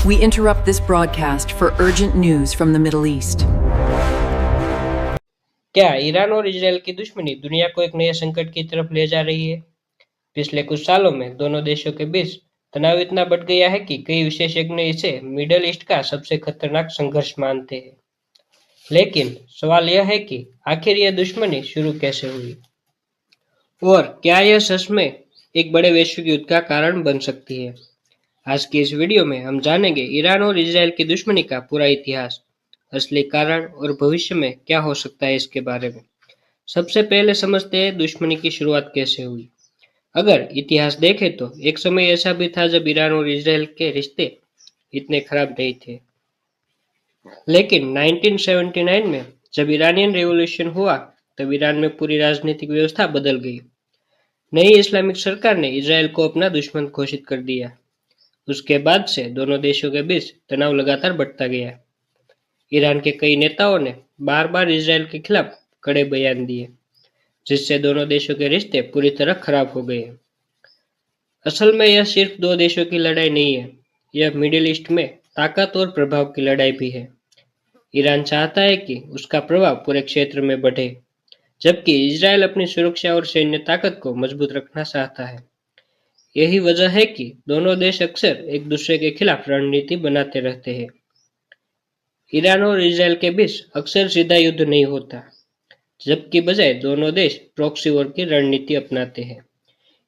We interrupt this broadcast for urgent news from the Middle East. क्या Iran और Israel की दुश्मनी दुनिया को एक नए संकट की तरफ ले जा रही है? पिछले कुछ सालों में दोनों देशों के बीच तनाव इतना बढ़ गया है कि कई विशेषज्ञ इसे मिडल ईस्ट का सबसे खतरनाक संघर्ष मानते हैं। लेकिन सवाल यह है कि आखिर यह दुश्मनी शुरू कैसे हुई और क्या यह सच में एक बड़े वैश्विक युद्ध का कारण बन सकती है। आज की इस वीडियो में हम जानेंगे ईरान और इजरायल की दुश्मनी का पूरा इतिहास, असली कारण और भविष्य में क्या हो सकता है इसके बारे में। सबसे पहले समझते हैं दुश्मनी की शुरुआत कैसे हुई। अगर इतिहास देखें तो एक समय ऐसा भी था जब ईरान और इजरायल के रिश्ते इतने खराब नहीं थे। लेकिन 1979 में जब ईरानियन रेवोल्यूशन हुआ तब ईरान में पूरी राजनीतिक व्यवस्था बदल गई। नई इस्लामिक सरकार ने इजरायल को अपना दुश्मन घोषित कर दिया। उसके बाद से दोनों देशों के बीच तनाव लगातार बढ़ता गया। ईरान के कई नेताओं ने बार बार इजरायल के खिलाफ कड़े बयान दिए, जिससे दोनों देशों के रिश्ते पूरी तरह खराब हो गए। असल में यह सिर्फ दो देशों की लड़ाई नहीं है, यह मिडिल ईस्ट में ताकत और प्रभाव की लड़ाई भी है। ईरान चाहता है कि उसका प्रभाव पूरे क्षेत्र में बढ़े, जबकि इजरायल अपनी सुरक्षा और सैन्य ताकत को मजबूत रखना चाहता है। यही वजह है कि दोनों देश अक्सर एक दूसरे के खिलाफ रणनीति बनाते रहते हैं। ईरान और इजरायल के बीच अक्सर सीधा युद्ध नहीं होता, जबकि बजाय दोनों देश प्रॉक्सी वॉर की रणनीति अपनाते हैं।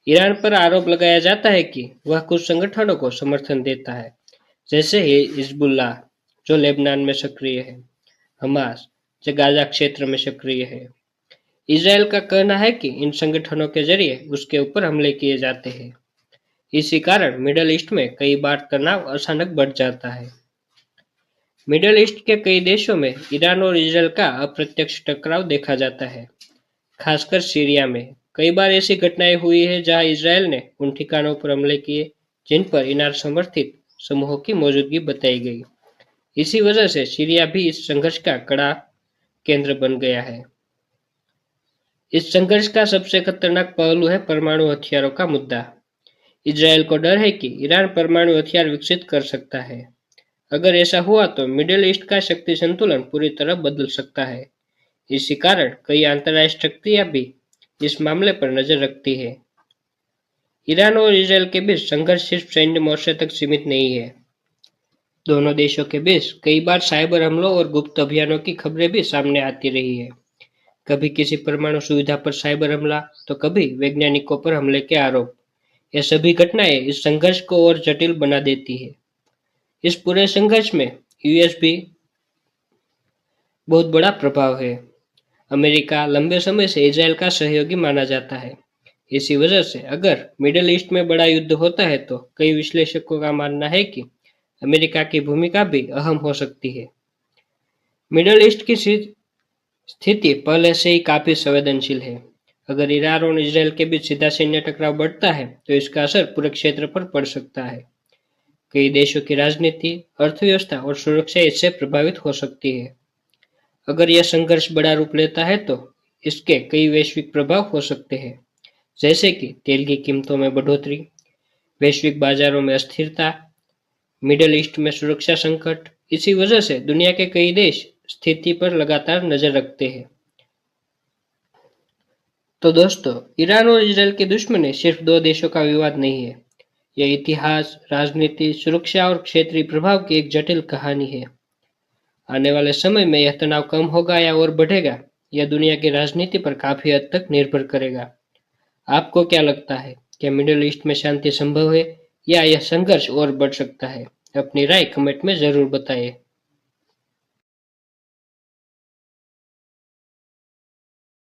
ईरान पर आरोप लगाया जाता है कि वह कुछ संगठनों को समर्थन देता है, जैसे हिजबुल्लाह जो लेबनान में सक्रिय है, हमास जो गाजा क्षेत्र में सक्रिय है। इजरायल का कहना है कि इन संगठनों के जरिए उसके ऊपर हमले किए जाते हैं। इसी कारण मिडल ईस्ट में कई बार तनाव अचानक बढ़ जाता है। मिडल ईस्ट के कई देशों में ईरान और इजरायल का अप्रत्यक्ष टकराव देखा जाता है, खासकर सीरिया में। कई बार ऐसी घटनाएं हुई है जहां इजरायल ने उन ठिकानों पर हमले किए जिन पर ईरान समर्थित समूहों की मौजूदगी बताई गई। इसी वजह से सीरिया भी इस संघर्ष का कड़ा केंद्र बन गया है। इस संघर्ष का सबसे खतरनाक पहलू है परमाणु हथियारों का मुद्दा। इजरायल को डर है कि ईरान परमाणु हथियार विकसित कर सकता है। अगर ऐसा हुआ तो मिडिल ईस्ट का शक्ति संतुलन पूरी तरह बदल सकता है। इसी कारण कई अंतर्राष्ट्रीय शक्तियां भी इस मामले पर नजर रखती है। ईरान और इजरायल के बीच संघर्ष सिर्फ सैन्य मोर्चे तक सीमित नहीं है। दोनों देशों के बीच कई बार साइबर हमलों और गुप्त अभियानों की खबरें भी सामने आती रही है। कभी किसी परमाणु सुविधा पर साइबर हमला, तो कभी वैज्ञानिकों पर हमले के आरोप। ये सभी घटनाएं इस संघर्ष को और जटिल बना देती है। इस पूरे संघर्ष में यूएस भी बहुत बड़ा प्रभाव है। अमेरिका लंबे समय से इजरायल का सहयोगी माना जाता है। इसी वजह से अगर मिडिल ईस्ट में बड़ा युद्ध होता है तो कई विश्लेषकों का मानना है कि अमेरिका की भूमिका भी अहम हो सकती है। मिडिल ईस्ट की स्थिति पहले से ही काफी संवेदनशील है। अगर ईरान और इजरायल के बीच सीधा सैन्य टकराव बढ़ता है तो इसका असर पूरे क्षेत्र पर पड़ सकता है। कई देशों की राजनीति, अर्थव्यवस्था और सुरक्षा इससे प्रभावित हो सकती है। अगर यह संघर्ष बड़ा रूप लेता है तो इसके कई वैश्विक प्रभाव हो सकते हैं, जैसे कि तेल की कीमतों में बढ़ोतरी, वैश्विक बाजारों में अस्थिरता, मिडिल ईस्ट में सुरक्षा संकट। इसी वजह से दुनिया के कई देश स्थिति पर लगातार नजर रखते हैं। तो दोस्तों, ईरान और इजरायल की दुश्मनी सिर्फ दो देशों का विवाद नहीं है। यह इतिहास, राजनीति, सुरक्षा और क्षेत्रीय प्रभाव की एक जटिल कहानी है। आने वाले समय में यह तनाव कम होगा या और बढ़ेगा, यह दुनिया की राजनीति पर काफी हद तक निर्भर करेगा। आपको क्या लगता है, क्या मिडिल ईस्ट में शांति संभव है या यह संघर्ष और बढ़ सकता है? अपनी राय कमेंट में जरूर बताइए।